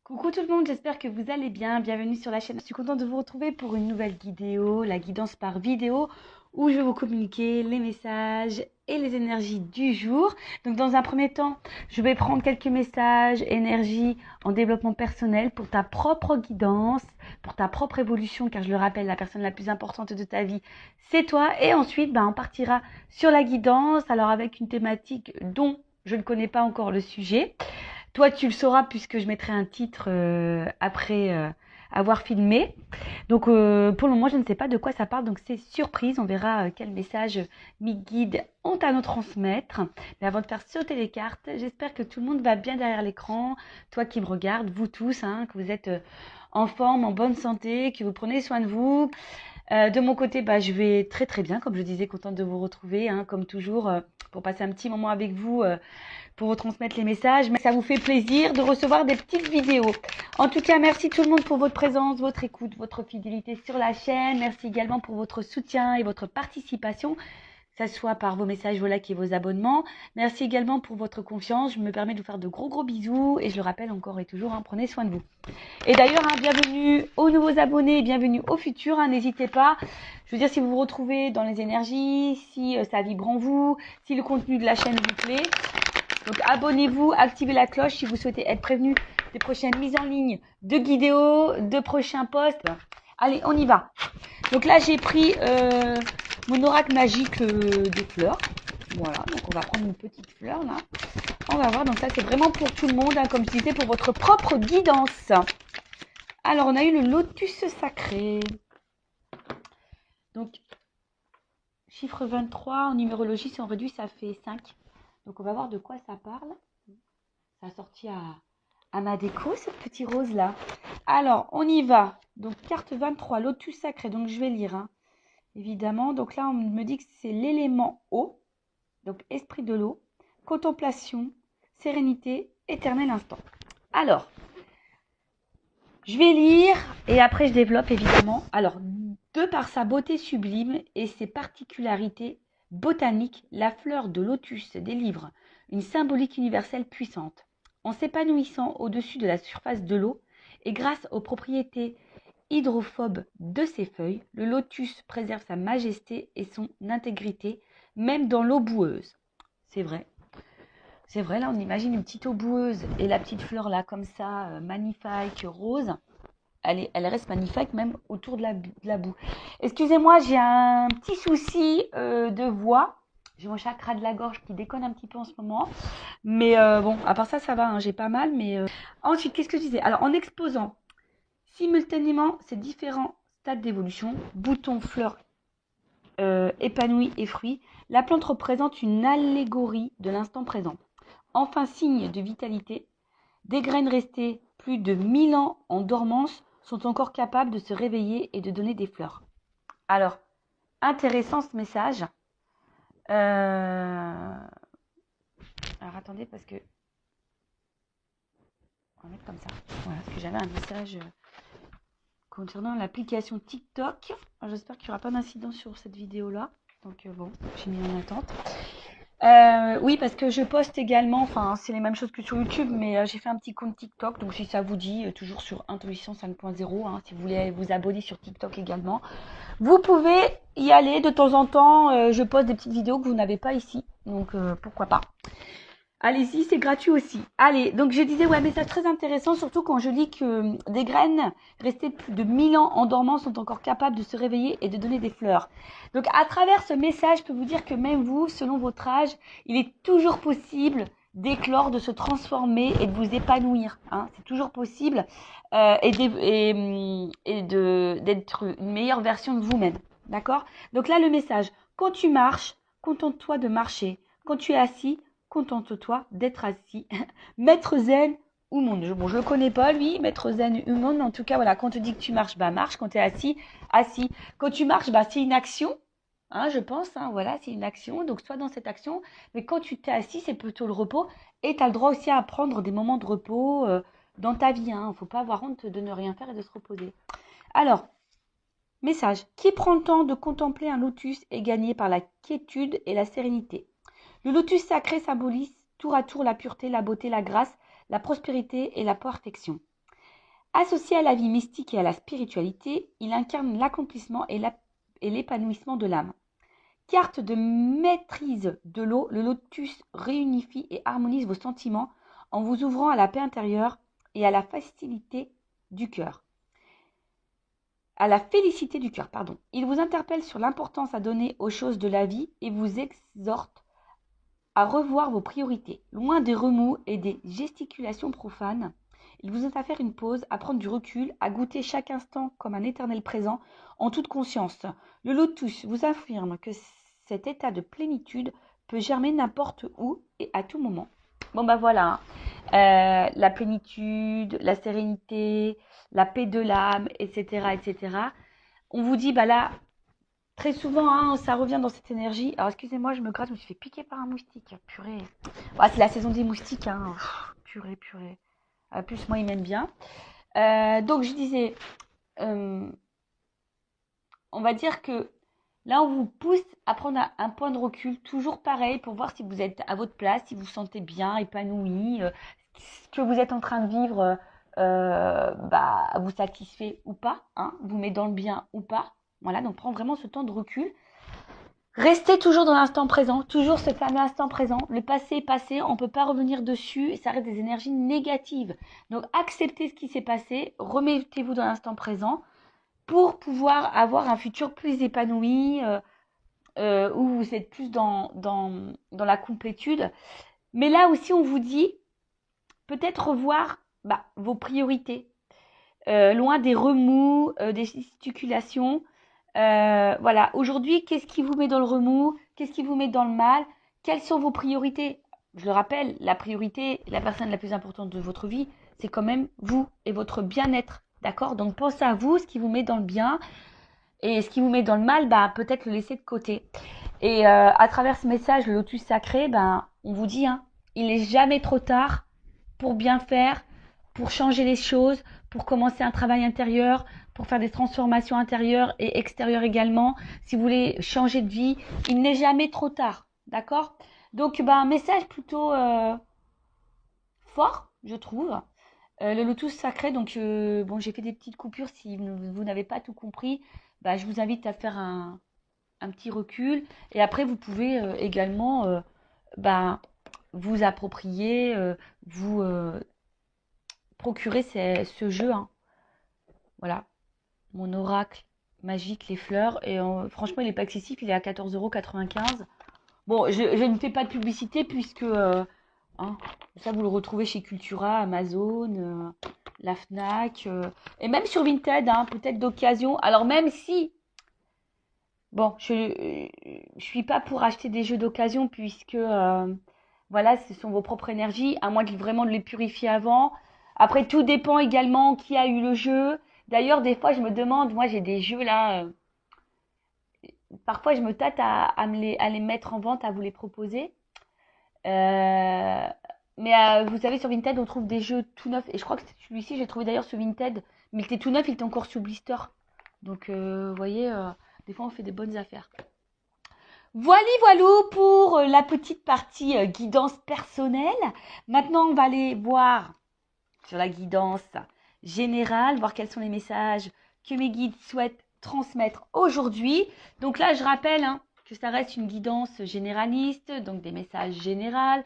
Coucou tout le monde, j'espère que vous allez bien. Bienvenue sur la chaîne. Je suis contente de vous retrouver pour une nouvelle vidéo, la guidance par vidéo, où je vais vous communiquer les messages et les énergies du jour. Donc dans un premier temps, je vais prendre quelques messages, énergie en développement personnel pour ta propre guidance, pour ta propre évolution, car je le rappelle, la personne la plus importante de ta vie, c'est toi. Et ensuite, on partira sur la guidance, alors avec une thématique dont je ne connais pas encore le sujet. Toi, tu le sauras puisque je mettrai un titre après avoir filmé. Donc, pour le moment, je ne sais pas de quoi ça parle. Donc, c'est surprise. On verra quel message mes guides ont à nous transmettre. Mais avant de faire sauter les cartes, j'espère que tout le monde va bien derrière l'écran. Toi qui me regardes, vous tous, que vous êtes en forme, en bonne santé, que vous prenez soin de vous. De mon côté, je vais très très bien. Comme je disais, contente de vous retrouver, comme toujours, pour passer un petit moment avec vous. Pour vous transmettre les messages, mais ça vous fait plaisir de recevoir des petites vidéos. En tout cas, merci tout le monde pour votre présence, votre écoute, votre fidélité sur la chaîne. Merci également pour votre soutien et votre participation, que ce soit par vos messages, vos likes et vos abonnements. Merci également pour votre confiance. Je me permets de vous faire de gros bisous et je le rappelle encore et toujours, prenez soin de vous. Et d'ailleurs, bienvenue aux nouveaux abonnés et bienvenue aux futurs. N'hésitez pas. Je veux dire, si vous vous retrouvez dans les énergies, si ça vibre en vous, si le contenu de la chaîne vous plaît. Donc abonnez-vous, activez la cloche si vous souhaitez être prévenu des prochaines mises en ligne de vidéos, de prochains posts. Allez, on y va. Donc là, j'ai pris mon oracle magique des fleurs. Voilà, donc on va prendre une petite fleur là. On va voir, donc ça c'est vraiment pour tout le monde, comme je disais, pour votre propre guidance. Alors, on a eu le lotus sacré. Donc, chiffre 23, en numérologie, si on réduit, ça fait 5. Donc, on va voir de quoi ça parle. Ça a sorti à ma déco, ce petit rose-là. Alors, on y va. Donc, carte 23, lotus sacré. Donc, je vais lire, évidemment. Donc là, on me dit que c'est l'élément eau. Donc, esprit de l'eau, contemplation, sérénité, éternel instant. Alors, je vais lire et après, je développe, évidemment. Alors, de par sa beauté sublime et ses particularités botaniques, la fleur de lotus délivre une symbolique universelle puissante. En s'épanouissant au-dessus de la surface de l'eau et grâce aux propriétés hydrophobes de ses feuilles, le lotus préserve sa majesté et son intégrité, même dans l'eau boueuse. C'est vrai. C'est vrai, là, on imagine une petite eau boueuse et la petite fleur, là, comme ça, magnifique, rose. Elle reste magnifique, même autour de la boue. Excusez-moi, j'ai un petit souci de voix. J'ai mon chakra de la gorge qui déconne un petit peu en ce moment. Mais bon, à part ça, ça va, j'ai pas mal. Mais ensuite, qu'est-ce que je disais? Alors, en exposant simultanément ces différents stades d'évolution, boutons, fleurs, épanouis et fruits, la plante représente une allégorie de l'instant présent. Enfin, signe de vitalité, des graines restées plus de 1000 ans en dormance sont encore capables de se réveiller et de donner des fleurs. Alors, intéressant ce message. Alors, attendez, parce que... On va mettre comme ça. Voilà, parce que j'avais un message concernant l'application TikTok. J'espère qu'il n'y aura pas d'incident sur cette vidéo-là. Donc, bon, j'ai mis en attente. Oui, parce que je poste également, c'est les mêmes choses que sur YouTube, mais j'ai fait un petit compte TikTok, donc si ça vous dit, toujours sur Intuition 5.0, si vous voulez vous abonner sur TikTok également, vous pouvez y aller de temps en temps. Je poste des petites vidéos que vous n'avez pas ici, donc pourquoi pas. Allez-y, c'est gratuit aussi. Allez, donc je disais, message très intéressant, surtout quand je lis que des graines restées plus de 1000 ans en dormance sont encore capables de se réveiller et de donner des fleurs. Donc à travers ce message, je peux vous dire que même vous, selon votre âge, il est toujours possible d'éclore, de se transformer et de vous épanouir. C'est toujours possible et d'être une meilleure version de vous-même. D'accord? Donc là, le message, quand tu marches, contente-toi de marcher. Quand tu es assis, contente-toi d'être assis. Maître zen ou monde. Bon, je le connais pas, lui, maître zen ou monde, mais en tout cas, voilà, quand on te dit que tu marches, marche. Quand tu es assis, assis. Quand tu marches, c'est une action, je pense, voilà, c'est une action. Donc, sois dans cette action. Mais quand tu t'es assis, c'est plutôt le repos. Et tu as le droit aussi à prendre des moments de repos dans ta vie. Il ne faut pas avoir honte de ne rien faire et de se reposer. Alors, message. Qui prend le temps de contempler un lotus est gagné par la quiétude et la sérénité. Le lotus sacré symbolise tour à tour la pureté, la beauté, la grâce, la prospérité et la perfection. Associé à la vie mystique et à la spiritualité, il incarne l'accomplissement et l'épanouissement de l'âme. Carte de maîtrise de l'eau, le lotus réunifie et harmonise vos sentiments en vous ouvrant à la paix intérieure et à la facilité du cœur. À la félicité du cœur, pardon. Il vous interpelle sur l'importance à donner aux choses de la vie et vous exhorte à revoir vos priorités. Loin des remous et des gesticulations profanes, il vous invite à faire une pause, à prendre du recul, à goûter chaque instant comme un éternel présent en toute conscience. Le lotus vous affirme que cet état de plénitude peut germer n'importe où et à tout moment. Bon bah voilà, la plénitude, la sérénité, la paix de l'âme, etc., etc. On vous dit, bah là, très souvent, hein, ça revient dans cette énergie. Alors, excusez-moi, je me gratte, je me suis fait piquer par un moustique. Purée. Ouais, c'est la saison des moustiques, hein. Purée, purée. Plus, moi, ils m'aiment bien. Donc, je disais, on va dire que là, on vous pousse à prendre un point de recul, toujours pareil, pour voir si vous êtes à votre place, si vous vous sentez bien, épanoui, ce que vous êtes en train de vivre vous satisfait ou pas, hein, vous met dans le bien ou pas. Voilà, donc prends vraiment ce temps de recul. Restez toujours dans l'instant présent, toujours ce fameux instant présent. Le passé est passé, on ne peut pas revenir dessus et ça reste des énergies négatives. Donc acceptez ce qui s'est passé, remettez-vous dans l'instant présent pour pouvoir avoir un futur plus épanoui, où vous êtes plus dans la complétude. Mais là aussi, on vous dit peut-être revoir vos priorités, loin des remous, des gesticulations. Voilà, aujourd'hui, qu'est-ce qui vous met dans le remous? Qu'est-ce qui vous met dans le mal? Quelles sont vos priorités? Je le rappelle, la priorité, la personne la plus importante de votre vie, c'est quand même vous et votre bien-être. D'accord? Donc pensez à vous, ce qui vous met dans le bien et ce qui vous met dans le mal, peut-être le laisser de côté. Et à travers ce message, le lotus sacré, on vous dit, hein, il n'est jamais trop tard pour bien faire, pour changer les choses, pour commencer un travail intérieur, pour faire des transformations intérieures et extérieures également. Si vous voulez changer de vie, il n'est jamais trop tard. D'accord? Donc, un message plutôt fort, je trouve. Le lotus sacré, donc j'ai fait des petites coupures. Si vous n'avez pas tout compris, je vous invite à faire un petit recul. Et après, vous pouvez également vous approprier, vous procurer ce jeu. Hein. Voilà, mon oracle magique, les fleurs. Et franchement, il n'est pas excessif, il est à 14,95 €. Bon, je ne fais pas de publicité puisque ça, vous le retrouvez chez Cultura, Amazon, la Fnac, et même sur Vinted, hein, peut-être d'occasion. Alors même si, bon, je suis pas pour acheter des jeux d'occasion puisque, voilà, ce sont vos propres énergies, à moins vraiment de les purifier avant. Après, tout dépend également qui a eu le jeu. D'ailleurs, des fois, je me demande, moi j'ai des jeux là, parfois je me tâte à les mettre en vente, à vous les proposer. Mais vous savez, sur Vinted, on trouve des jeux tout neufs. Et je crois que celui-ci, j'ai trouvé d'ailleurs sur Vinted. Mais il était tout neuf, il était encore sous blister. Donc, vous voyez, des fois, on fait des bonnes affaires. Voilou pour la petite partie guidance personnelle. Maintenant, on va aller voir sur la guidance générale, voir quels sont les messages que mes guides souhaitent transmettre aujourd'hui. Donc là, je rappelle que ça reste une guidance généraliste, donc des messages généraux.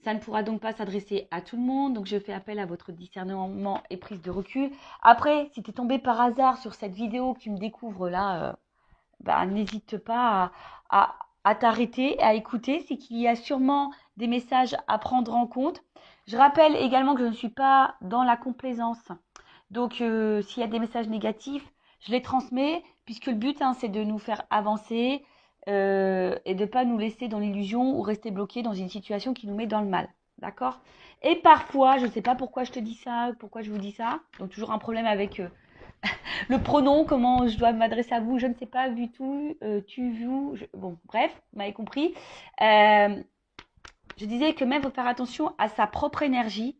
Ça ne pourra donc pas s'adresser à tout le monde, donc je fais appel à votre discernement et prise de recul. Après, si tu es tombé par hasard sur cette vidéo que tu me découvres là, n'hésite pas à t'arrêter, à écouter. C'est qu'il y a sûrement des messages à prendre en compte. Je rappelle également que je ne suis pas dans la complaisance. Donc, s'il y a des messages négatifs, je les transmets, puisque le but, c'est de nous faire avancer et de ne pas nous laisser dans l'illusion ou rester bloqué dans une situation qui nous met dans le mal. D'accord? Et parfois, je ne sais pas pourquoi je te dis ça, pourquoi je vous dis ça. Donc, toujours un problème avec le pronom, comment je dois m'adresser à vous, je ne sais pas, vu tout, tu, vous. Bon, bref, vous m'avez compris. Je disais que même, il faut faire attention à sa propre énergie.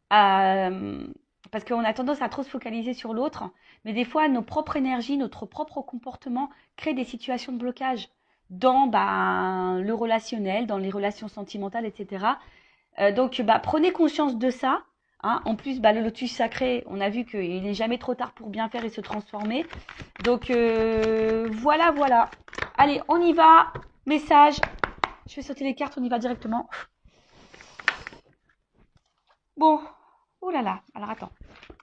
Parce qu'on a tendance à trop se focaliser sur l'autre, mais des fois, nos propres énergies, notre propre comportement créent des situations de blocage dans le relationnel, dans les relations sentimentales, etc. Donc, prenez conscience de ça. Hein. En plus, bah, le lotus sacré, on a vu qu'il n'est jamais trop tard pour bien faire et se transformer. Donc, voilà, voilà. Allez, on y va. Message. Je vais sauter les cartes, on y va directement. Bon. Oh là là. Alors, attends.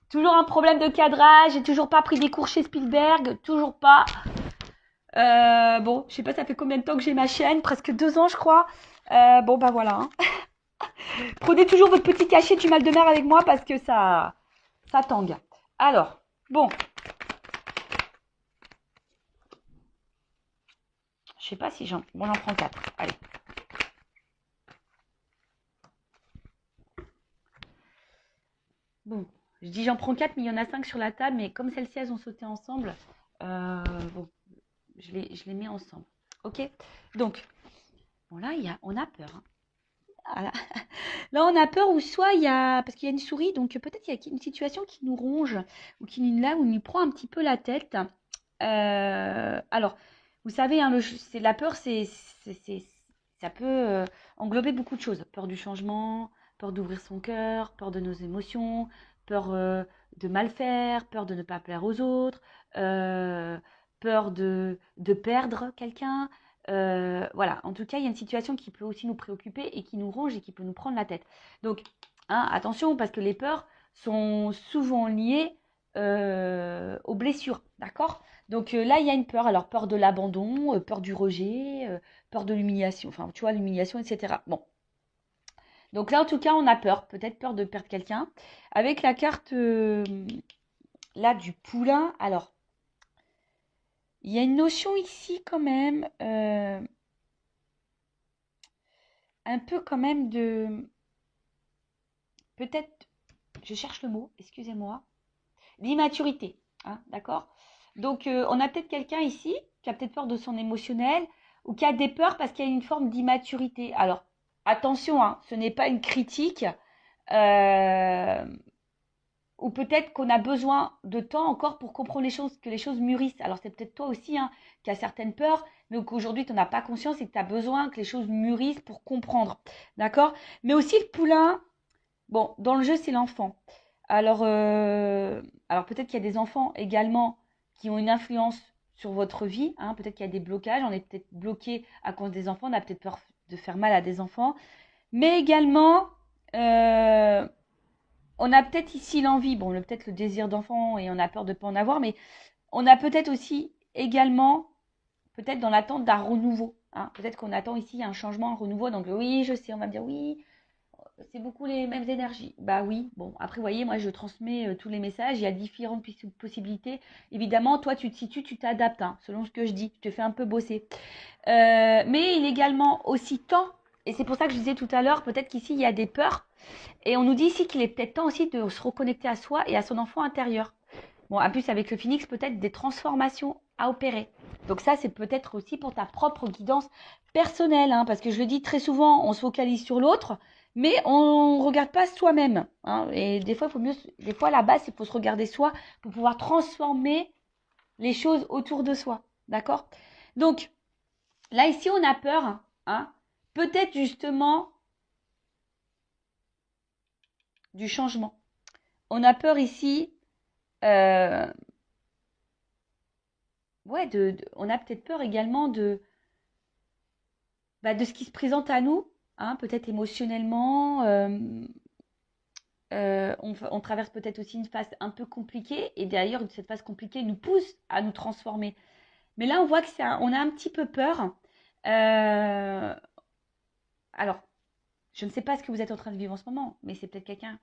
Toujours un problème de cadrage. J'ai toujours pas pris des cours chez Spielberg. Toujours pas. Bon, je sais pas, ça fait combien de temps que j'ai ma chaîne. Presque 2 ans, je crois. Bon, bah voilà. Hein. Prenez toujours votre petit cachet du mal de mer avec moi parce que ça tangue. Alors, bon. Je sais pas si j'en... Bon, j'en prends 4. Allez. Bon, je dis j'en prends 4, mais il y en a 5 sur la table. Mais comme celles-ci, elles ont sauté ensemble, bon, je les mets ensemble. Ok. Donc, bon là, on a peur. Hein. Voilà. Là, on a peur ou soit il y a... Parce qu'il y a une souris, donc peut-être il y a une situation qui nous ronge ou qui nous prend un petit peu la tête. Alors, vous savez, hein, la peur, ça peut englober beaucoup de choses. Peur du changement, peur d'ouvrir son cœur, peur de nos émotions, peur de mal faire, peur de ne pas plaire aux autres, peur de perdre quelqu'un. Voilà, en tout cas, il y a une situation qui peut aussi nous préoccuper et qui nous ronge et qui peut nous prendre la tête. Donc, hein, attention, parce que les peurs sont souvent liées aux blessures, d'accord? Donc là, il y a une peur. Alors, peur de l'abandon, peur du rejet, peur de l'humiliation, enfin, tu vois, l'humiliation, etc. Bon. Donc là, en tout cas, on a peur, peut-être peur de perdre quelqu'un. Avec la carte, là, du poulain, alors, il y a une notion ici quand même, un peu quand même de... Peut-être, je cherche le mot, excusez-moi, l'immaturité, hein, d'accord? Donc, on a peut-être quelqu'un ici qui a peut-être peur de son émotionnel ou qui a des peurs parce qu'il y a une forme d'immaturité. Alors, attention, hein, ce n'est pas une critique euh, ou peut-être qu'on a besoin de temps encore pour comprendre les choses, que les choses mûrissent. Alors, c'est peut-être toi aussi hein, qui as certaines peurs, mais qu'aujourd'hui, tu n'en as pas conscience et que tu as besoin que les choses mûrissent pour comprendre, d'accord? Mais aussi le poulain, bon, dans le jeu, c'est l'enfant. Alors, alors peut-être qu'il y a des enfants également qui ont une influence sur votre vie. Hein. Peut-être qu'il y a des blocages. On est peut-être bloqué à cause des enfants. On a peut-être peur de faire mal à des enfants. Mais également, euh, on a peut-être ici l'envie. Bon, peut-être le désir d'enfant et on a peur de ne pas en avoir. Mais on a peut-être aussi également, peut-être dans l'attente d'un renouveau. Hein. Peut-être qu'on attend ici un changement, un renouveau. Donc oui, je sais, on va me dire oui, c'est beaucoup les mêmes énergies. Bah oui, bon, après, vous voyez, moi, je transmets tous les messages. Il y a différentes possibilités. Évidemment, toi, tu te situes, tu t'adaptes, hein, selon ce que je dis. Tu te fais un peu bosser. Mais il est également aussi temps, et c'est pour ça que je disais tout à l'heure, peut-être qu'ici, il y a des peurs. Et on nous dit ici qu'il est peut-être temps aussi de se reconnecter à soi et à son enfant intérieur. Bon, en plus, avec le phénix, peut-être des transformations à opérer. Donc ça, c'est peut-être aussi pour ta propre guidance personnelle, hein, parce que je le dis très souvent, on se focalise sur l'autre, mais on ne regarde pas soi-même. Hein, et des fois, des fois, à la base, il faut se regarder soi pour pouvoir transformer les choses autour de soi. D'accord? Donc, là, ici, on a peur, hein, peut-être justement du changement. On a peur ici euh, ouais, on a peut-être peur également de ce qui se présente à nous, hein, peut-être émotionnellement. On traverse peut-être aussi une phase un peu compliquée et d'ailleurs cette phase compliquée nous pousse à nous transformer. Mais là, on voit que on a un petit peu peur. Euh, alors, je ne sais pas ce que vous êtes en train de vivre en ce moment, mais c'est peut-être quelqu'un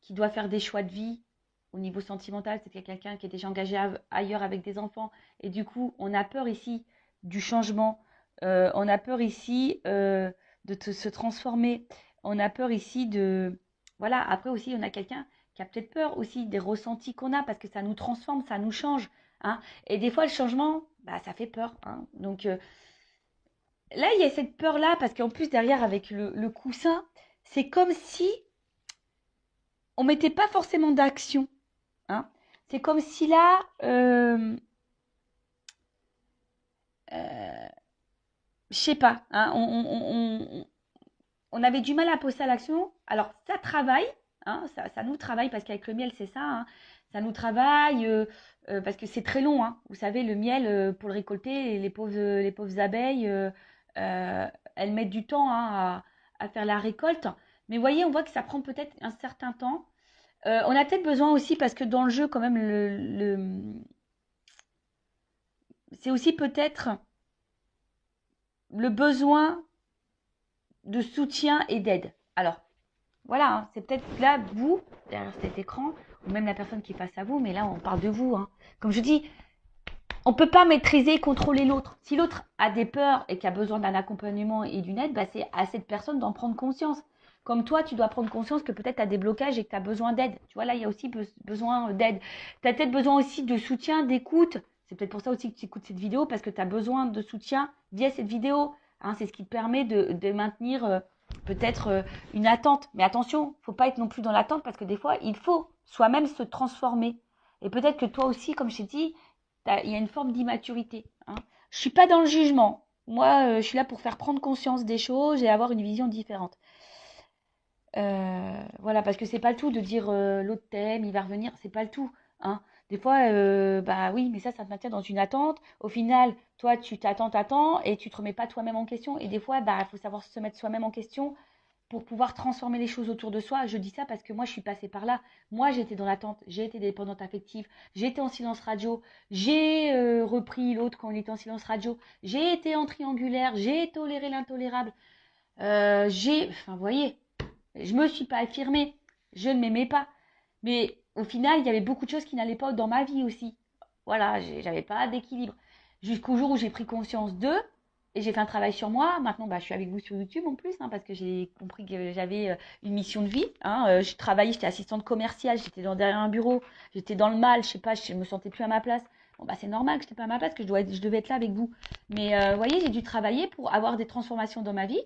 qui doit faire des choix de vie au niveau sentimental, c'est peut-être quelqu'un qui est déjà engagé ailleurs avec des enfants. Et du coup, on a peur ici du changement. On a peur ici se transformer. On a peur ici de... Voilà, après aussi, on a quelqu'un qui a peut-être peur aussi des ressentis qu'on a parce que ça nous transforme, ça nous change. Hein. Et des fois, le changement, bah, ça fait peur. Hein. Donc là, il y a cette peur-là parce qu'en plus, derrière, avec le coussin, c'est comme si on mettait pas forcément d'action. Hein. C'est comme si là, je sais pas, hein, on avait du mal à passer à l'action. Alors, ça travaille, hein, ça nous travaille, parce qu'avec le miel, c'est ça, hein, ça nous travaille, parce que c'est très long, hein. Vous savez, le miel, pour le récolter, les pauvres abeilles, euh, elles mettent du temps, hein, à faire la récolte. Mais vous voyez, on voit que ça prend peut-être un certain temps. On a peut-être besoin aussi, parce que dans le jeu, quand même, c'est aussi peut-être le besoin de soutien et d'aide. Alors, voilà, hein, c'est peut-être là, vous, derrière cet écran, ou même la personne qui est face à vous, mais là, on parle de vous, hein. Comme je dis, on ne peut pas maîtriser et contrôler l'autre. Si l'autre a des peurs et qui a besoin d'un accompagnement et d'une aide, bah, c'est à cette personne d'en prendre conscience. Comme toi, tu dois prendre conscience que peut-être tu as des blocages et que tu as besoin d'aide. Tu vois, là, il y a aussi besoin d'aide. Tu as peut-être besoin aussi de soutien, d'écoute. C'est peut-être pour ça aussi que tu écoutes cette vidéo, parce que tu as besoin de soutien via cette vidéo. Hein, c'est ce qui te permet de maintenir peut-être une attente. Mais attention, il ne faut pas être non plus dans l'attente, parce que des fois, il faut soi-même se transformer. Et peut-être que toi aussi, comme je t'ai dit, il y a une forme d'immaturité. Hein. Je ne suis pas dans le jugement. Moi, je suis là pour faire prendre conscience des choses et avoir une vision différente. Voilà, parce que c'est pas le tout de dire l'autre t'aime, il va revenir, c'est pas le tout. Hein. Des fois, bah oui, mais ça te maintient dans une attente. Au final, toi, tu t'attends, et tu te remets pas toi-même en question. Et des fois, bah, il faut savoir se mettre soi-même en question pour pouvoir transformer les choses autour de soi. Je dis ça parce que moi, je suis passée par là. Moi, j'étais dans l'attente, j'ai été dépendante affective, j'étais en silence radio, j'ai repris l'autre quand on était en silence radio, j'ai été en triangulaire, j'ai toléré l'intolérable, enfin, vous voyez, je me suis pas affirmée, je ne m'aimais pas. Mais au final, il y avait beaucoup de choses qui n'allaient pas dans ma vie aussi. Voilà, j'avais pas d'équilibre. Jusqu'au jour où j'ai pris conscience d'eux et j'ai fait un travail sur moi. Maintenant, bah, je suis avec vous sur YouTube en plus, hein, parce que j'ai compris que j'avais une mission de vie. Hein. Je travaillais, j'étais assistante commerciale, j'étais derrière un bureau, j'étais dans le mal, je sais pas, je me sentais plus à ma place. Bon, bah, c'est normal que je n'étais pas à ma place, que je devais être là avec vous. Mais vous voyez, j'ai dû travailler pour avoir des transformations dans ma vie.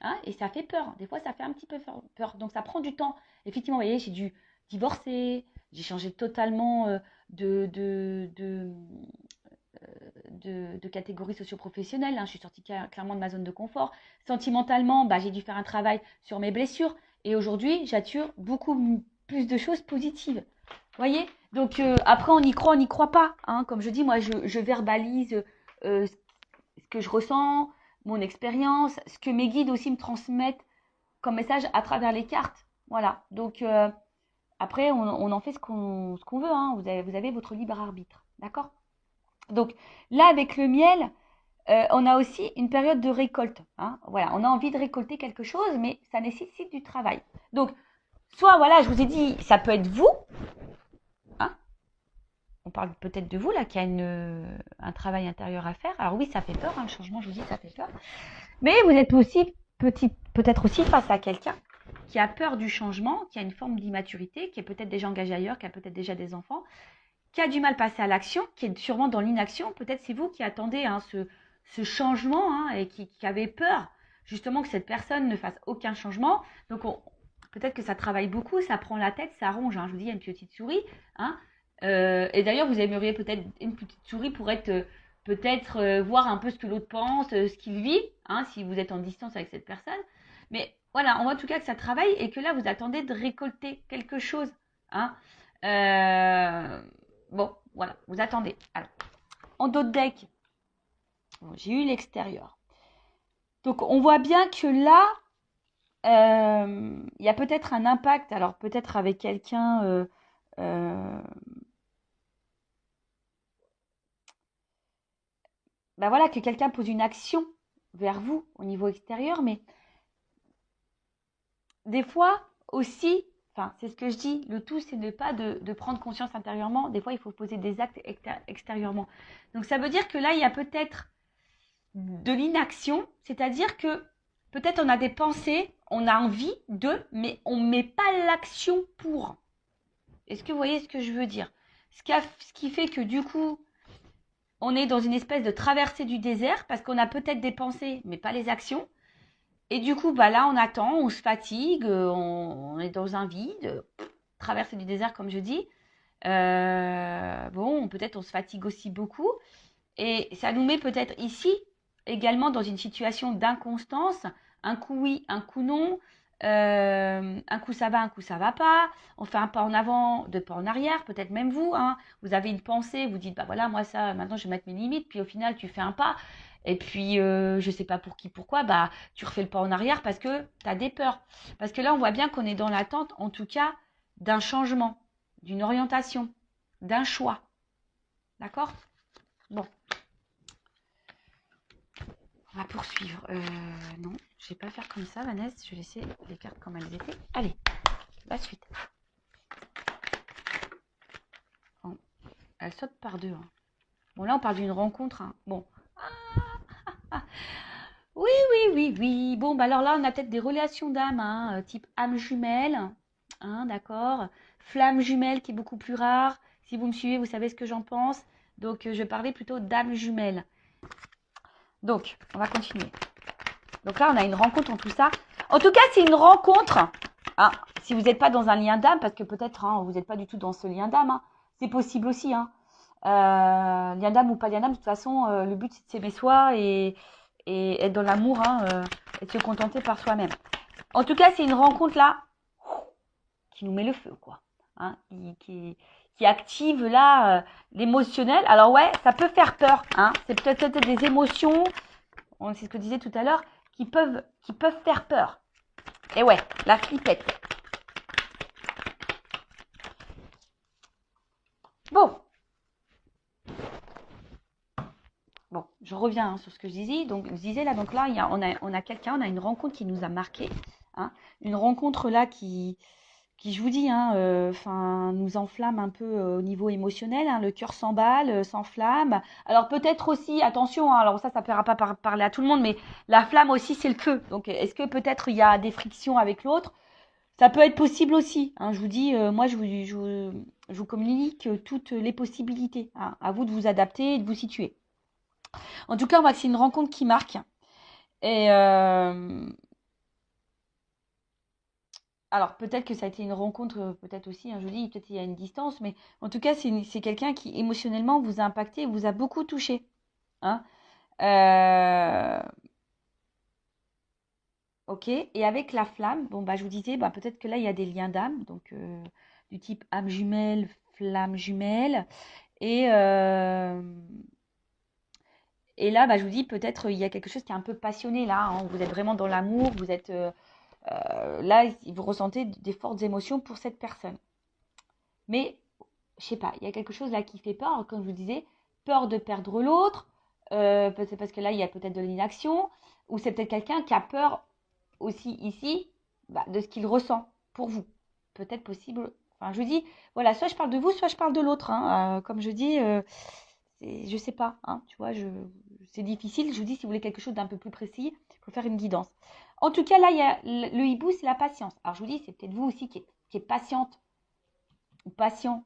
Hein, et ça fait peur. Des fois, ça fait un petit peu peur. Donc, ça prend du temps. Effectivement, vous voyez, j'ai dû divorcer. J'ai changé totalement de, de, de, de catégorie socio-professionnelle. Hein. Je suis sortie clairement de ma zone de confort. Sentimentalement, bah, j'ai dû faire un travail sur mes blessures. Et aujourd'hui, j'attire beaucoup plus de choses positives. Vous voyez? Donc, après, on n'y croit pas. Hein. Comme je dis, moi, je verbalise ce que je ressens, mon expérience, ce que mes guides aussi me transmettent comme message à travers les cartes. Voilà. Donc, après, on en fait ce qu'on veut. Hein. Vous avez votre libre arbitre. D'accord? Donc, là, avec le miel, on a aussi une période de récolte. Hein. Voilà. On a envie de récolter quelque chose, mais ça nécessite du travail. Donc, soit, voilà, je vous ai dit, ça peut être vous. Hein. On parle peut-être de vous, là, qui a un travail intérieur à faire. Alors oui, ça fait peur. Hein, le changement, je vous dis, ça fait peur. Mais vous êtes aussi peut-être aussi face à quelqu'un qui a peur du changement, qui a une forme d'immaturité, qui est peut-être déjà engagé ailleurs, qui a peut-être déjà des enfants, qui a du mal à passer à l'action, qui est sûrement dans l'inaction. Peut-être c'est vous qui attendez hein, ce changement hein, et qui avez peur justement que cette personne ne fasse aucun changement. Donc peut-être que ça travaille beaucoup, ça prend la tête, ça ronge. Hein. Je vous dis, il y a une petite souris. Hein. Et d'ailleurs, vous aimeriez peut-être une petite souris pour être peut-être voir un peu ce que l'autre pense, ce qu'il vit, hein, si vous êtes en distance avec cette personne. Mais voilà, on voit en tout cas que ça travaille et que là, vous attendez de récolter quelque chose. Hein. Bon, voilà, vous attendez. Alors, en dos de deck, bon, j'ai eu l'extérieur. Donc, on voit bien que là, il y a peut-être un impact, alors peut-être avec quelqu'un... ben voilà, que quelqu'un pose une action vers vous au niveau extérieur, mais des fois aussi, enfin c'est ce que je dis, le tout c'est de pas de prendre conscience intérieurement, des fois il faut poser des actes extérieurement. Donc ça veut dire que là il y a peut-être de l'inaction, c'est-à-dire que peut-être on a des pensées, on a envie de, mais on ne met pas l'action pour. Est-ce que vous voyez ce que je veux dire? Ce qui fait que du coup, on est dans une espèce de traversée du désert parce qu'on a peut-être des pensées, mais pas les actions. Et du coup, bah là, on attend, on se fatigue, on est dans un vide, traversée du désert, comme je dis. Bon, peut-être on se fatigue aussi beaucoup. Et ça nous met peut-être ici également dans une situation d'inconstance, un coup oui, un coup non. Un coup ça va, un coup ça va pas. On fait un pas en avant, deux pas en arrière, peut-être même vous. Hein, vous avez une pensée, vous dites, bah voilà, moi ça, maintenant je vais mettre mes limites. Puis au final, tu fais un pas. Et puis, je sais pas pour qui, pourquoi, bah tu refais le pas en arrière parce que tu as des peurs. Parce que là, on voit bien qu'on est dans l'attente, en tout cas, d'un changement, d'une orientation, d'un choix. D'accord? Bon, on va poursuivre. Non, je vais pas faire comme ça, Vanessa. Je vais laisser les cartes comme elles étaient. Allez, la suite. Bon, elle saute par deux. Hein. Bon, là, on parle d'une rencontre. Hein. Bon. Ah, oui, oui, oui, oui. Bon, bah alors là, on a peut-être des relations d'âme, hein, type âme jumelle. Hein, d'accord. Flamme jumelle qui est beaucoup plus rare. Si vous me suivez, vous savez ce que j'en pense. Donc, je parlais plutôt d'âme jumelle. Donc, on va continuer. Donc là, on a une rencontre en tout ça. En tout cas, c'est une rencontre. Hein, si vous n'êtes pas dans un lien d'âme, parce que peut-être hein, vous n'êtes pas du tout dans ce lien d'âme, hein, c'est possible aussi. Hein. Lien d'âme ou pas lien d'âme, de toute façon, le but c'est de s'aimer soi et être dans l'amour hein, et de se contenter par soi-même. En tout cas, c'est une rencontre là qui nous met le feu, quoi. Hein, qui active là l'émotionnel. Alors ouais, ça peut faire peur. Hein, c'est peut-être des émotions, c'est ce que je disais tout à l'heure, qui peuvent faire peur. Et ouais, la flippette. Bon. Bon, je reviens hein, sur ce que je disais. Donc, je disais là, donc là, on a quelqu'un, on a une rencontre qui nous a marqué. Hein, une rencontre là qui je vous dis, hein, nous enflamme un peu au niveau émotionnel. Hein, le cœur s'emballe, s'enflamme. Alors peut-être aussi, attention, hein, alors ça ne plaira pas parler à tout le monde, mais la flamme aussi, c'est le feu. Donc, est-ce que peut-être il y a des frictions avec l'autre? Ça peut être possible aussi. Hein, je vous dis, moi, je vous communique toutes les possibilités. Hein, à vous de vous adapter et de vous situer. En tout cas, on voit que c'est une rencontre qui marque. Et alors, peut-être que ça a été une rencontre, peut-être aussi, hein, je vous dis, peut-être il y a une distance, mais en tout cas, c'est quelqu'un qui émotionnellement vous a impacté, vous a beaucoup touché. Hein. Euh, ok, et avec la flamme, bon, bah, je vous disais, bah, peut-être que là, il y a des liens d'âme, donc du type âme jumelle, flamme jumelle. Et, euh, et là, bah, je vous dis, peut-être il y a quelque chose qui est un peu passionné là. Hein, vous êtes vraiment dans l'amour, vous êtes là, vous ressentez des fortes émotions pour cette personne. Mais, je sais pas, il y a quelque chose là qui fait peur, comme je vous disais, peur de perdre l'autre, peut-être parce que là, il y a peut-être de l'inaction, ou c'est peut-être quelqu'un qui a peur aussi ici bah, de ce qu'il ressent pour vous. Peut-être possible. Enfin, je vous dis, voilà, soit je parle de vous, soit je parle de l'autre. Hein. Comme je dis, je sais pas, hein, tu vois, c'est difficile. Je vous dis, si vous voulez quelque chose d'un peu plus précis, il faut faire une guidance. En tout cas, là, il y a le hibou, c'est la patience. Alors, je vous dis, c'est peut-être vous aussi qui êtes patiente ou patient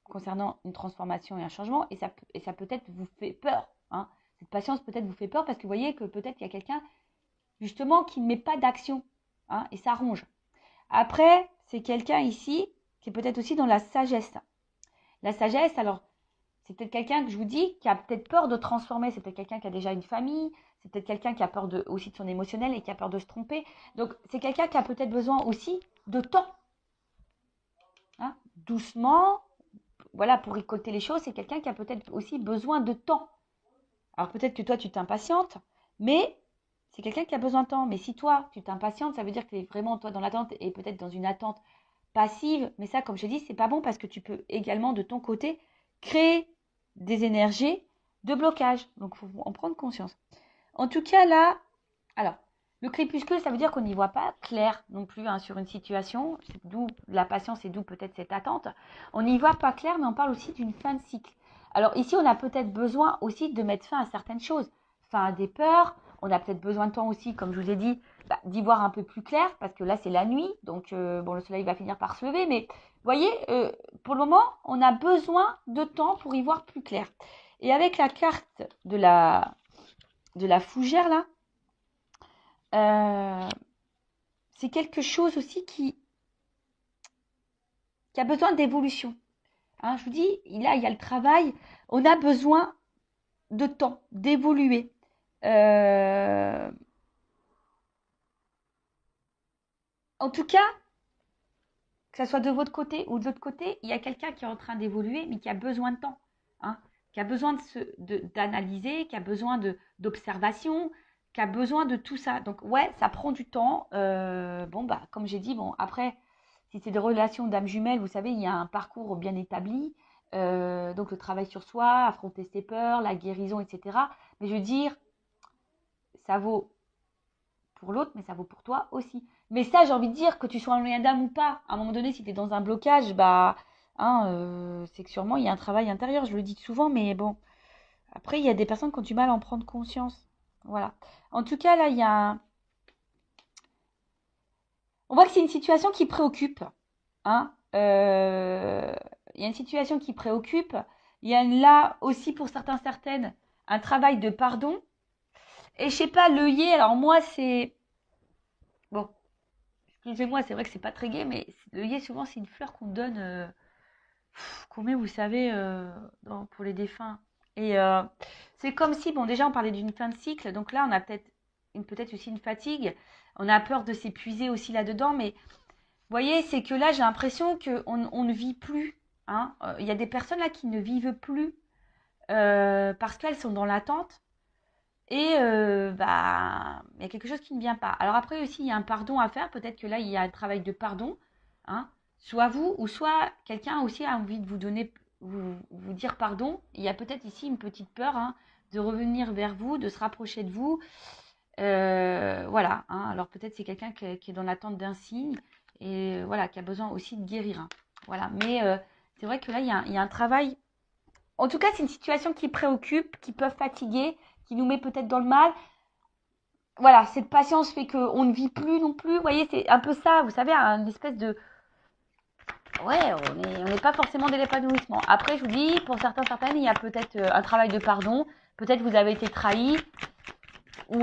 concernant une transformation et un changement, et ça peut-être vous fait peur. Hein. Cette patience peut-être vous fait peur parce que vous voyez que peut-être il y a quelqu'un justement qui ne met pas d'action, hein, et ça ronge. Après, c'est quelqu'un ici qui est peut-être aussi dans la sagesse. La sagesse, alors, c'est peut-être quelqu'un que je vous dis qui a peut-être peur de transformer, c'est peut-être quelqu'un qui a déjà une famille, c'est peut-être quelqu'un qui a peur aussi de son émotionnel et qui a peur de se tromper. Donc, c'est quelqu'un qui a peut-être besoin aussi de temps. Hein, doucement, voilà, pour récolter les choses, c'est quelqu'un qui a peut-être aussi besoin de temps. Alors peut-être que toi, tu t'impatientes, mais c'est quelqu'un qui a besoin de temps. Mais si toi, tu t'impatientes, ça veut dire que tu es vraiment, toi, dans l'attente et peut-être dans une attente passive. Mais ça, comme je dis, c'est pas bon parce que tu peux également, de ton côté, créer des énergies de blocage. Donc, il faut en prendre conscience. En tout cas, là, alors, le crépuscule, ça veut dire qu'on n'y voit pas clair non plus hein, sur une situation. C'est d'où la patience et d'où peut-être cette attente. On n'y voit pas clair, mais on parle aussi d'une fin de cycle. Alors ici, on a peut-être besoin aussi de mettre fin à certaines choses. Fin à des peurs. On a peut-être besoin de temps aussi, comme je vous ai dit, bah, d'y voir un peu plus clair, parce que là, c'est la nuit. Donc, bon, le soleil va finir par se lever. Mais vous voyez, pour le moment, on a besoin de temps pour y voir plus clair. Et avec la carte de la fougère, là, c'est quelque chose aussi qui a besoin d'évolution. Hein, je vous dis, là, il y a le travail. On a besoin de temps, d'évoluer. En tout cas, que ce soit de votre côté ou de l'autre côté, il y a quelqu'un qui est en train d'évoluer, mais qui a besoin de temps, hein, qui a besoin d'analyser, qui a besoin d'observation, qui a besoin de tout ça. Donc, ouais, ça prend du temps. Bon, bah, comme j'ai dit, bon, après, si c'est des relations d'âme jumelle, vous savez, il y a un parcours bien établi. Donc, le travail sur soi, affronter ses peurs, la guérison, etc. Mais je veux dire, ça vaut pour l'autre, mais ça vaut pour toi aussi. Mais ça, j'ai envie de dire que tu sois un lien d'âme ou pas, à un moment donné, si tu es dans un blocage, bah, hein, c'est que sûrement il y a un travail intérieur. Je le dis souvent, mais bon. Après, il y a des personnes qui ont du mal à en prendre conscience. Voilà. En tout cas, là, il y a on voit que c'est une situation qui préoccupe. Hein. Il y a une situation qui préoccupe. Il y a là aussi, pour certains, certaines, un travail de pardon. Et je sais pas, l'œillet, alors moi, c'est... Bon, excusez-moi, c'est vrai que c'est pas très gai, mais l'œillet, souvent, c'est une fleur qu'on donne, qu'on met, vous savez, pour les défunts. Et c'est comme si, bon, déjà, on parlait d'une fin de cycle, donc là, on a peut-être aussi une fatigue. On a peur de s'épuiser aussi là-dedans, mais vous voyez, c'est que là, j'ai l'impression qu'on ne vit plus. Hein. Il y a des personnes là qui ne vivent plus parce qu'elles sont dans l'attente. Et bah, il y a quelque chose qui ne vient pas. Alors après aussi, il y a un pardon à faire. Peut-être que là, il y a un travail de pardon. Hein. Soit vous, ou soit quelqu'un aussi a envie de vous donner, vous dire pardon. Il y a peut-être ici une petite peur, hein, de revenir vers vous, de se rapprocher de vous. Voilà. Hein. Alors peut-être c'est quelqu'un qui est dans l'attente d'un signe et voilà, qui a besoin aussi de guérir. Hein. Voilà. Mais c'est vrai que là, il y a un travail. En tout cas, c'est une situation qui préoccupe, qui peut fatiguer, qui nous met peut-être dans le mal. Voilà, cette patience fait qu'on ne vit plus non plus. Vous voyez, c'est un peu ça, vous savez, une espèce de... Ouais, on n'est pas forcément dans l'épanouissement. Après, je vous dis, pour certains, certaines, il y a peut-être un travail de pardon. Peut-être vous avez été trahi, ou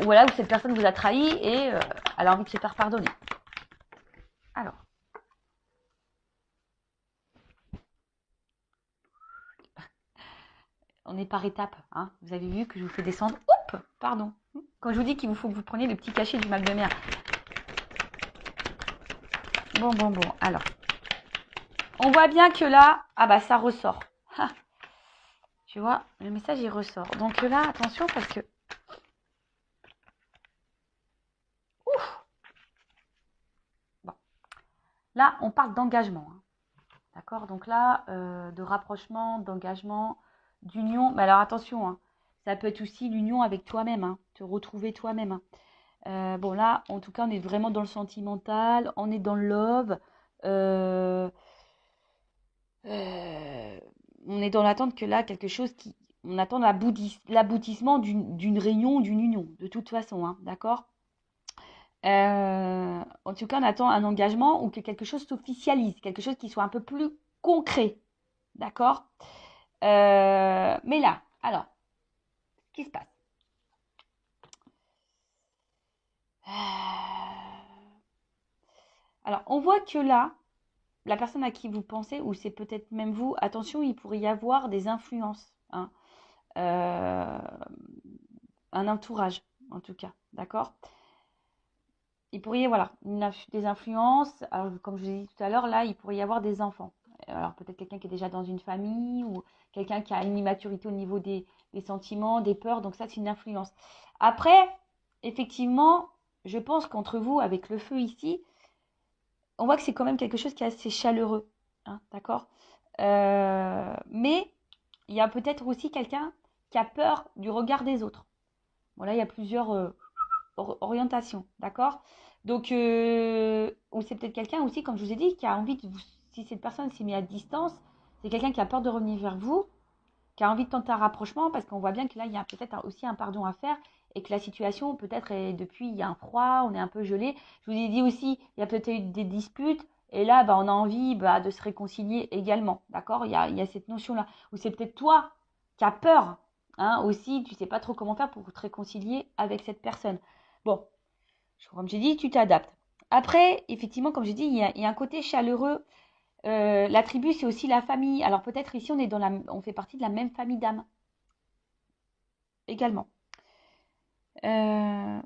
voilà, où cette personne vous a trahi et elle a envie de se faire pardonner. Alors, on est par étapes. Hein. Vous avez vu que je vous fais descendre. Oups, pardon. Quand je vous dis qu'il vous faut que vous preniez le petit cachet du mal de mer. Bon. Alors, on voit bien que là, ah bah ça ressort. Ha. Tu vois, le message il ressort. Donc là, attention parce que... Ouf. Bon. Là, on parle d'engagement. Hein. D'accord. Donc là, de rapprochement, d'engagement, d'union. Mais alors attention, hein, ça peut être aussi l'union avec toi-même. Hein, te retrouver toi-même. Hein. Bon là, en tout cas, on est vraiment dans le sentimental. On est dans le love. Euh, euh, on est dans l'attente que là, quelque chose qui... On attend l'aboutissement d'une réunion, d'une union, de toute façon, hein, d'accord. En tout cas, on attend un engagement ou que quelque chose s'officialise, quelque chose qui soit un peu plus concret, d'accord. Mais là, alors, ce qui se passe. Alors, on voit que là, la personne à qui vous pensez, ou c'est peut-être même vous, attention, il pourrait y avoir des influences, hein. Euh, un entourage, en tout cas, d'accord. Il pourrait y avoir des influences. Alors, comme je vous ai dit tout à l'heure, là, il pourrait y avoir des enfants. Alors, peut-être quelqu'un qui est déjà dans une famille ou quelqu'un qui a une immaturité au niveau des sentiments, des peurs. Donc, ça, c'est une influence. Après, effectivement, je pense qu'entre vous, avec le feu ici, on voit que c'est quand même quelque chose qui est assez chaleureux. Hein, d'accord. Mais il y a peut-être aussi quelqu'un qui a peur du regard des autres. Bon, là, il y a plusieurs orientation, d'accord. Donc, ou c'est peut-être quelqu'un aussi, comme je vous ai dit, qui a envie de vous, si cette personne s'est mise à distance, c'est quelqu'un qui a peur de revenir vers vous, qui a envie de tenter un rapprochement, parce qu'on voit bien que là, il y a peut-être aussi un pardon à faire, et que la situation, peut-être, est depuis, il y a un froid, on est un peu gelé. Je vous ai dit aussi, il y a peut-être eu des disputes, et là, bah, on a envie de se réconcilier également, d'accord. Il y a cette notion-là. Ou c'est peut-être toi qui as peur, hein, aussi, tu sais pas trop comment faire pour te réconcilier avec cette personne. Bon, comme j'ai dit, tu t'adaptes. Après, effectivement, comme j'ai dit, il y a un côté chaleureux. La tribu, c'est aussi la famille. Alors peut-être ici, on fait partie de la même famille d'âmes également. Euh,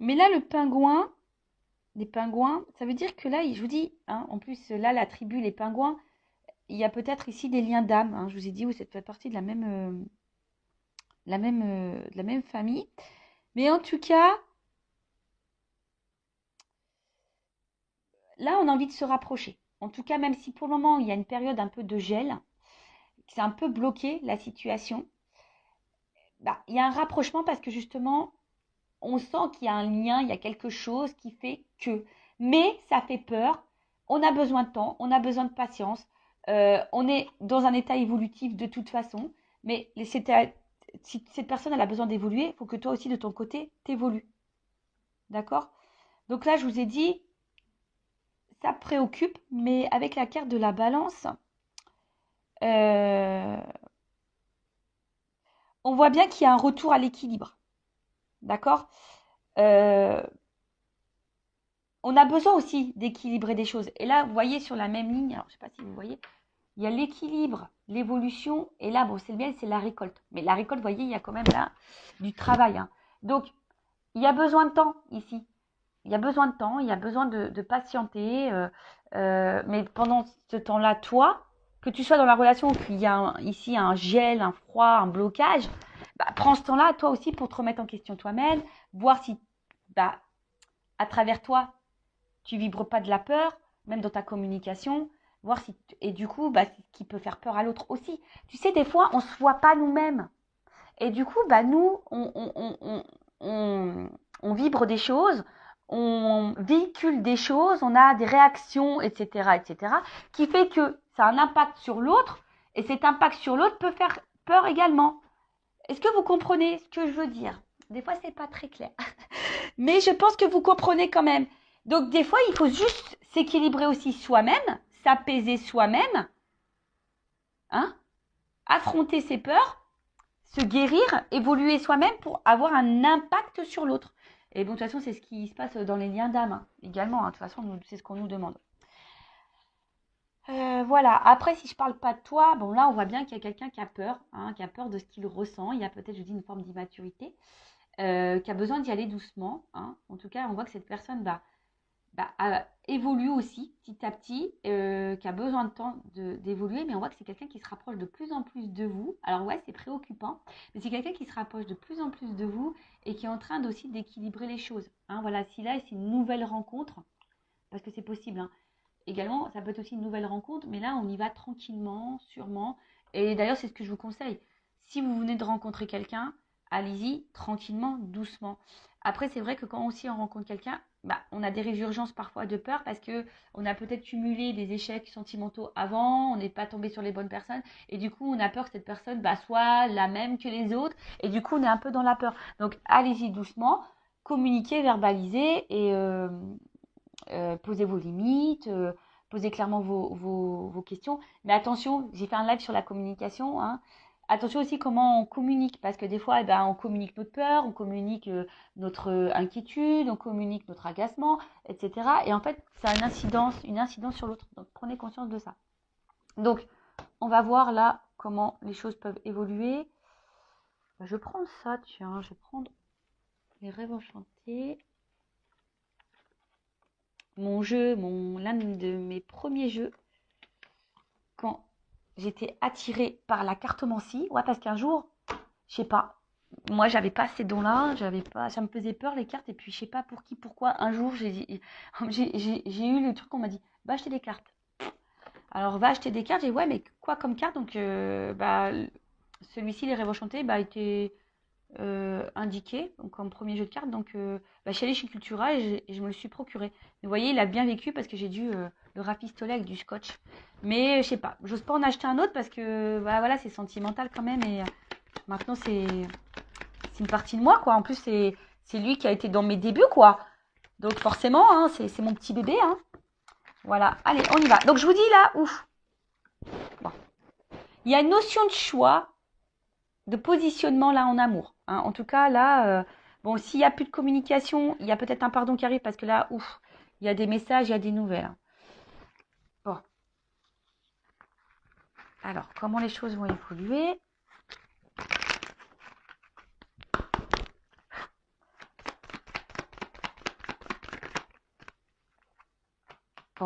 mais là, le pingouin, des pingouins, ça veut dire que là, je vous dis, hein, en plus, là, la tribu, les pingouins, il y a peut-être ici des liens d'âme. Hein, je vous ai dit, oui, ça fait partie de de la même famille. Mais en tout cas, là, on a envie de se rapprocher. En tout cas, même si pour le moment, il y a une période un peu de gel, c'est un peu bloqué la situation, bah, il y a un rapprochement parce que justement, on sent qu'il y a un lien, il y a quelque chose qui fait que. Mais ça fait peur. On a besoin de temps, on a besoin de patience. On est dans un état évolutif de toute façon. Mais si cette personne elle a besoin d'évoluer, il faut que toi aussi de ton côté t'évolues. D'accord? Donc là, je vous ai dit, ça préoccupe, mais avec la carte de la balance, euh, on voit bien qu'il y a un retour à l'équilibre. D'accord? Euh, on a besoin aussi d'équilibrer des choses. Et là, vous voyez sur la même ligne, alors je ne sais pas si vous voyez, il y a l'équilibre, l'évolution, et là, bon, c'est le miel, c'est la récolte. Mais la récolte, vous voyez, il y a quand même là du travail. Hein. Donc, il y a besoin de temps ici. Il y a besoin de temps, il y a besoin de patienter. Mais pendant ce temps-là, toi, que tu sois dans la relation où il y a ici un gel, un froid, un blocage, bah, prends ce temps-là, toi aussi, pour te remettre en question toi-même, voir si, bah, à travers toi, tu vibres pas de la peur, même dans ta communication, voir si et du coup, bah, c'est ce qui peut faire peur à l'autre aussi. Tu sais, des fois, on se voit pas nous-mêmes. Et du coup, bah, nous, on vibre des choses, on véhicule des choses, on a des réactions, etc., qui fait que ça a un impact sur l'autre, et cet impact sur l'autre peut faire peur également. Est-ce que vous comprenez ce que je veux dire? Des fois, c'est pas très clair. Mais je pense que vous comprenez quand même. Donc, des fois, il faut juste s'équilibrer aussi soi-même, s'apaiser soi-même, hein, affronter ses peurs, se guérir, évoluer soi-même pour avoir un impact sur l'autre. Et bon, de toute façon, c'est ce qui se passe dans les liens d'âme hein, également. Hein. De toute façon, c'est ce qu'on nous demande. Voilà. Après, si je parle pas de toi, bon là, on voit bien qu'il y a quelqu'un qui a peur, hein, qui a peur de ce qu'il ressent. Il y a peut-être, je dis, une forme d'immaturité, qui a besoin d'y aller doucement. Hein. En tout cas, on voit que cette personne évolue aussi petit à petit, qui a besoin de temps d'évoluer, mais on voit que c'est quelqu'un qui se rapproche de plus en plus de vous. Alors ouais, c'est préoccupant, mais c'est quelqu'un qui se rapproche de plus en plus de vous et qui est en train aussi d'équilibrer les choses. Hein, voilà, si là c'est une nouvelle rencontre, parce que c'est possible. Hein. Également, ça peut être aussi une nouvelle rencontre, mais là on y va tranquillement, sûrement. Et d'ailleurs, c'est ce que je vous conseille. Si vous venez de rencontrer quelqu'un, allez-y tranquillement, doucement. Après, c'est vrai que quand aussi on rencontre quelqu'un, bah, on a des résurgences parfois de peur parce que on a peut-être cumulé des échecs sentimentaux avant, on n'est pas tombé sur les bonnes personnes et du coup on a peur que cette personne bah, soit la même que les autres et du coup on est un peu dans la peur. Donc allez-y doucement, communiquez, verbalisez et posez vos limites, posez clairement vos questions. Mais attention, j'ai fait un live sur la communication. Hein. Attention aussi comment on communique, parce que des fois, eh ben, on communique notre peur, on communique notre inquiétude, on communique notre agacement, etc. Et en fait, ça a une incidence sur l'autre. Donc, prenez conscience de ça. Donc, on va voir là comment les choses peuvent évoluer. Je vais prendre ça, tiens, je vais prendre les rêves enchantés. L'un de mes premiers jeux, quand j'étais attirée par la cartomancie, ouais, parce qu'un jour, je sais pas, moi j'avais pas ces dons-là, j'avais pas, ça me faisait peur les cartes, et puis je sais pas pour qui, pourquoi, un jour j'ai eu le truc, on m'a dit, va acheter des cartes. Alors va acheter des cartes, j'ai dit, ouais, mais quoi comme carte? Donc, celui-ci, les rêves enchantés, était indiqué donc comme premier jeu de cartes. Donc, je suis allée chez Cultura et je me le suis procuré. Mais vous voyez, il a bien vécu parce que j'ai dû le rafistoler avec du scotch. Mais je sais pas, j'ose pas en acheter un autre parce que voilà, c'est sentimental quand même. Et maintenant, c'est une partie de moi, quoi. En plus, c'est lui qui a été dans mes débuts, quoi. Donc, forcément, hein, c'est mon petit bébé. Hein. Voilà, allez, on y va. Donc, je vous dis là, ouf. Bon. Il y a une notion de choix, de positionnement là en amour. Hein. En tout cas, là, bon, s'il n'y a plus de communication, il y a peut-être un pardon qui arrive parce que là, ouf, il y a des messages, il y a des nouvelles. Hein. Bon. Alors, comment les choses vont évoluer?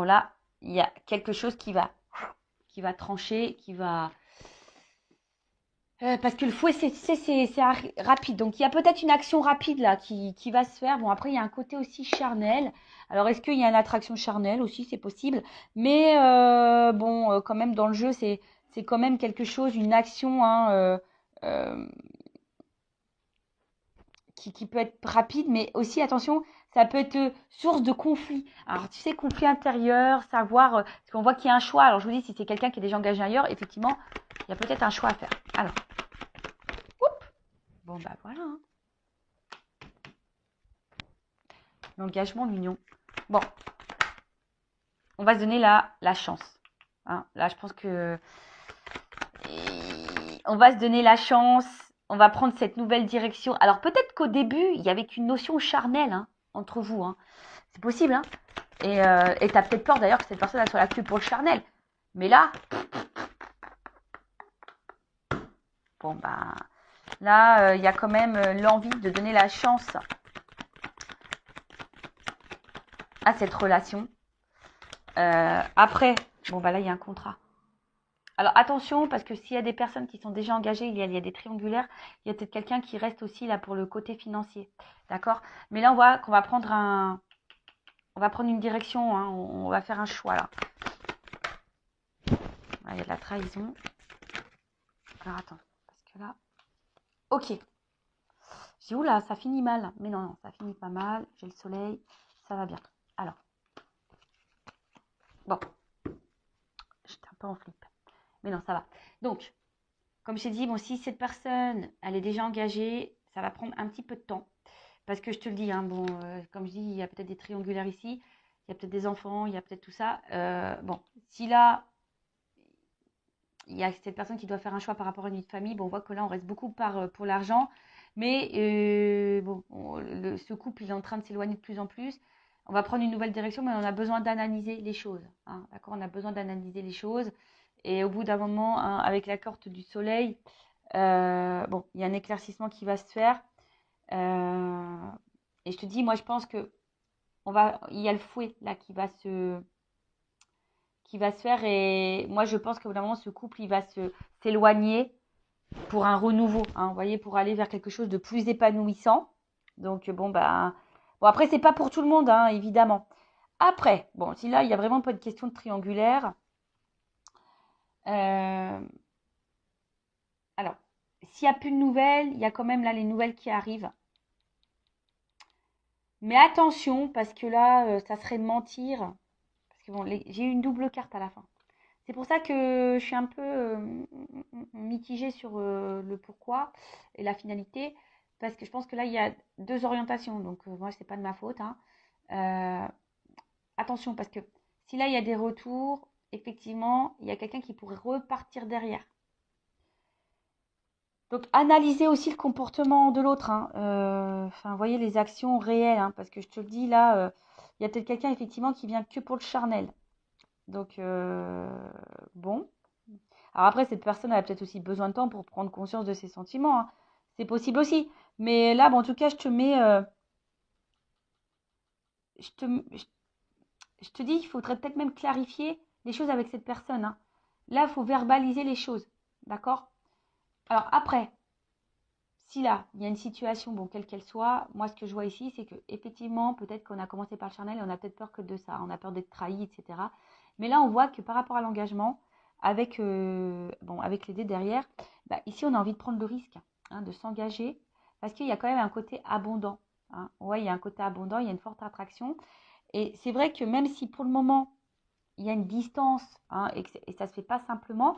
bon là, il y a quelque chose qui va trancher, qui va... parce que le fouet, c'est rapide. Donc, il y a peut-être une action rapide là qui va se faire. Bon, après, il y a un côté aussi charnel. Alors, est-ce qu'il y a une attraction charnelle aussi? C'est possible. Mais bon, quand même, dans le jeu, c'est quand même quelque chose, une action hein, euh, qui peut être rapide. Mais aussi, attention, ça peut être source de conflit. Alors, tu sais, conflit intérieur, savoir... parce qu'on voit qu'il y a un choix. Alors, je vous dis, si c'est quelqu'un qui est déjà engagé ailleurs, effectivement, il y a peut-être un choix à faire. Alors, bon, bah voilà. Hein. L'engagement, l'union. Bon, on va se donner la chance. Hein. Là, je pense que on va se donner la chance. On va prendre cette nouvelle direction. Alors, peut-être qu'au début, il y avait qu'une notion charnelle hein, entre vous. Hein. C'est possible. Hein. Et tu as peut-être peur d'ailleurs que cette personne elle soit là que pour le charnel. Mais là, bon, bah, là, il y a quand même l'envie de donner la chance à cette relation. Après, bon, bah là, il y a un contrat. Alors attention, parce que s'il y a des personnes qui sont déjà engagées, il y a des triangulaires, il y a peut-être quelqu'un qui reste aussi là pour le côté financier. D'accord? Mais là, on voit qu'on va prendre une direction, hein, on va faire un choix là. Là, il y a de la trahison. Alors attends, parce que là. Ok. Je dis, oula, ça finit mal. Mais non, non, ça finit pas mal. J'ai le soleil, ça va bien. Alors. Bon. J'étais un peu en flip. Mais non, ça va. Donc, comme j'ai dit, bon, si cette personne, elle est déjà engagée, ça va prendre un petit peu de temps. Parce que je te le dis, hein, bon, comme je dis, il y a peut-être des triangulaires ici, il y a peut-être des enfants, il y a peut-être tout ça. Bon, si là, il y a cette personne qui doit faire un choix par rapport à une vie de famille, bon, on voit que là, on reste beaucoup pour l'argent. Mais bon, ce couple, il est en train de s'éloigner de plus en plus. On va prendre une nouvelle direction, mais on a besoin d'analyser les choses. Hein, d'accord? On a besoin d'analyser les choses. Et au bout d'un moment, hein, avec la carte du soleil, bon, il y a un éclaircissement qui va se faire. Et je te dis, moi, je pense que il y a le fouet là qui va se faire. Et moi, je pense qu'au bout d'un moment, ce couple, il va s'éloigner pour un renouveau. Hein, vous voyez, pour aller vers quelque chose de plus épanouissant. Donc, bon, bah, bon, après, c'est pas pour tout le monde, hein, évidemment. Après, bon, si là, il y a vraiment pas de question de triangulaire. Alors, s'il n'y a plus de nouvelles, il y a quand même là les nouvelles qui arrivent. Mais attention, parce que là, ça serait de mentir. Parce que bon, j'ai eu une double carte à la fin. C'est pour ça que je suis un peu mitigée sur le pourquoi et la finalité. Parce que je pense que là, il y a deux orientations. Donc, moi, c'est pas de ma faute. Hein. Attention, parce que si là, il y a des retours, effectivement, il y a quelqu'un qui pourrait repartir derrière. Donc, analysez aussi le comportement de l'autre. Hein. Enfin, voyez les actions réelles. Hein, parce que je te le dis, là, il y a peut-être quelqu'un, effectivement, qui vient que pour le charnel. Donc, bon. Alors après, cette personne a peut-être aussi besoin de temps pour prendre conscience de ses sentiments. Hein. C'est possible aussi. Mais là, bon, en tout cas, je te mets... je te dis, il faudrait peut-être même clarifier les choses avec cette personne. Hein. Là, il faut verbaliser les choses. D'accord? Alors après, si là, il y a une situation, bon, quelle qu'elle soit, moi, ce que je vois ici, c'est que effectivement, peut-être qu'on a commencé par le charnel et on a peut-être peur que de ça. On a peur d'être trahi, etc. Mais là, on voit que par rapport à l'engagement, avec, avec les dés derrière, bah, ici, on a envie de prendre le risque hein, de s'engager parce qu'il y a quand même un côté abondant. Hein. Ouais, il y a un côté abondant, il y a une forte attraction. Et c'est vrai que même si pour le moment, il y a une distance hein, et ça ne se fait pas simplement,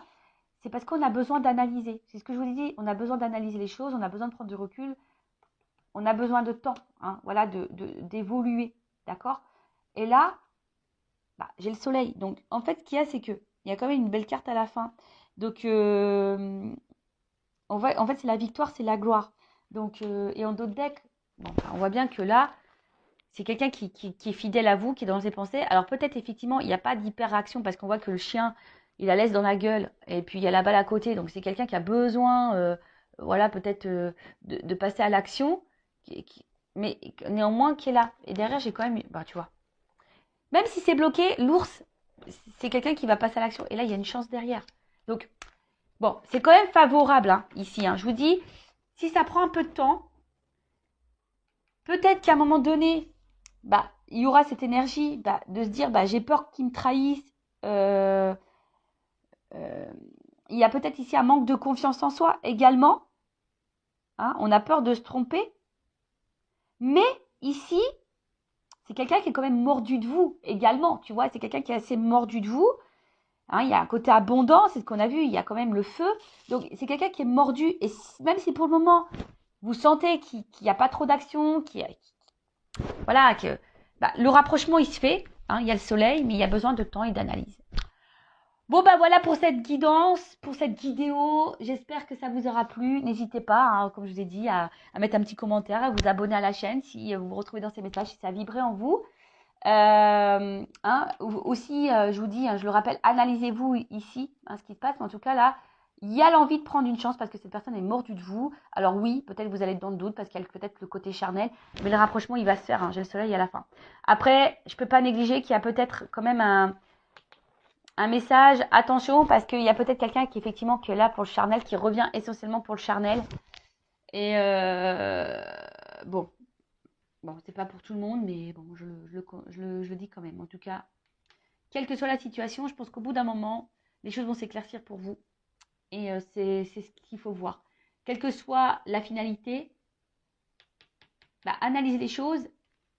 c'est parce qu'on a besoin d'analyser. C'est ce que je vous ai dit, on a besoin d'analyser les choses, on a besoin de prendre du recul, on a besoin de temps, hein, voilà, d'évoluer, d'accord? Et là, bah, j'ai le soleil. Donc, en fait, ce qu'il y a, c'est qu'il y a quand même une belle carte à la fin. Donc, en fait, c'est la victoire, c'est la gloire. Donc, et en d'autres decks, bon, bah, on voit bien que là, c'est quelqu'un qui est fidèle à vous, qui est dans ses pensées. Alors peut-être effectivement, il n'y a pas d'hyper-réaction parce qu'on voit que le chien, il la laisse dans la gueule. Et puis il y a la balle à côté. Donc c'est quelqu'un qui a besoin, voilà, peut-être de passer à l'action. Mais néanmoins qui est là. Et derrière, j'ai quand même, bah tu vois. Même si c'est bloqué, l'ours, c'est quelqu'un qui va passer à l'action. Et là, il y a une chance derrière. Donc, bon, c'est quand même favorable hein, ici. Hein. Je vous dis, si ça prend un peu de temps, peut-être qu'à un moment donné, bah, il y aura cette énergie bah, de se dire, bah, j'ai peur qu'ils me trahissent. Euh, euh, il y a peut-être ici un manque de confiance en soi également. Hein, on a peur de se tromper. Mais ici, c'est quelqu'un qui est quand même mordu de vous également. Tu vois, c'est quelqu'un qui est assez mordu de vous. Hein, il y a un côté abondant, c'est ce qu'on a vu, il y a quand même le feu. Donc, c'est quelqu'un qui est mordu. Et même si pour le moment, vous sentez qu'il n'y a pas trop d'action, voilà, que bah, le rapprochement, il se fait. Hein, il y a le soleil, mais il y a besoin de temps et d'analyse. Bon, bah voilà pour cette guidance, pour cette vidéo. J'espère que ça vous aura plu. N'hésitez pas, hein, comme je vous ai dit, à mettre un petit commentaire, à vous abonner à la chaîne si vous vous retrouvez dans ces messages, si ça a vibré en vous. Hein, aussi, je vous dis, hein, je le rappelle, analysez-vous ici, hein, ce qui se passe. Mais en tout cas, là, il y a l'envie de prendre une chance parce que cette personne est mordue de vous. Alors oui, peut-être vous allez être dans le doute parce qu'il y a peut-être le côté charnel. Mais le rapprochement, il va se faire. Hein, j'ai le soleil à la fin. Après, je ne peux pas négliger qu'il y a peut-être quand même un message. Attention parce qu'il y a peut-être quelqu'un qui effectivement qui est là pour le charnel, qui revient essentiellement pour le charnel. Et bon. Bon, c'est pas pour tout le monde, mais bon, je le dis quand même. En tout cas, quelle que soit la situation, je pense qu'au bout d'un moment, les choses vont s'éclaircir pour vous. Et c'est ce qu'il faut voir. Quelle que soit la finalité, bah, analyser les choses.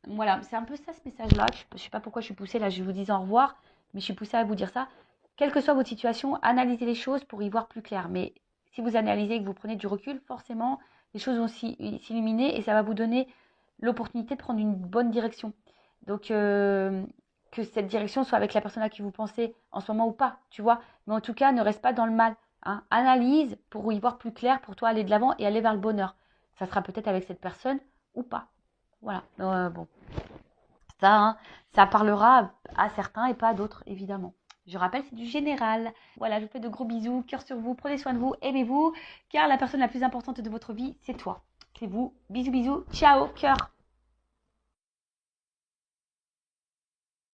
Voilà, c'est un peu ça ce message-là. Je ne sais pas pourquoi je suis poussée, là je vous dis au revoir, mais je suis poussée à vous dire ça. Quelle que soit votre situation, analysez les choses pour y voir plus clair. Mais si vous analysez et que vous prenez du recul, forcément, les choses vont s'illuminer et ça va vous donner l'opportunité de prendre une bonne direction. Donc, que cette direction soit avec la personne à qui vous pensez en ce moment ou pas, tu vois. Mais en tout cas, ne reste pas dans le mal. Hein. Analyse pour y voir plus clair, pour toi aller de l'avant et aller vers le bonheur. Ça sera peut-être avec cette personne ou pas. Voilà. Bon, ça, hein, ça parlera à certains et pas à d'autres, évidemment. Je rappelle, c'est du général. Voilà, je vous fais de gros bisous, cœur sur vous, prenez soin de vous, aimez-vous, car la personne la plus importante de votre vie, c'est toi. C'est vous. Bisous, bisous, ciao, cœur.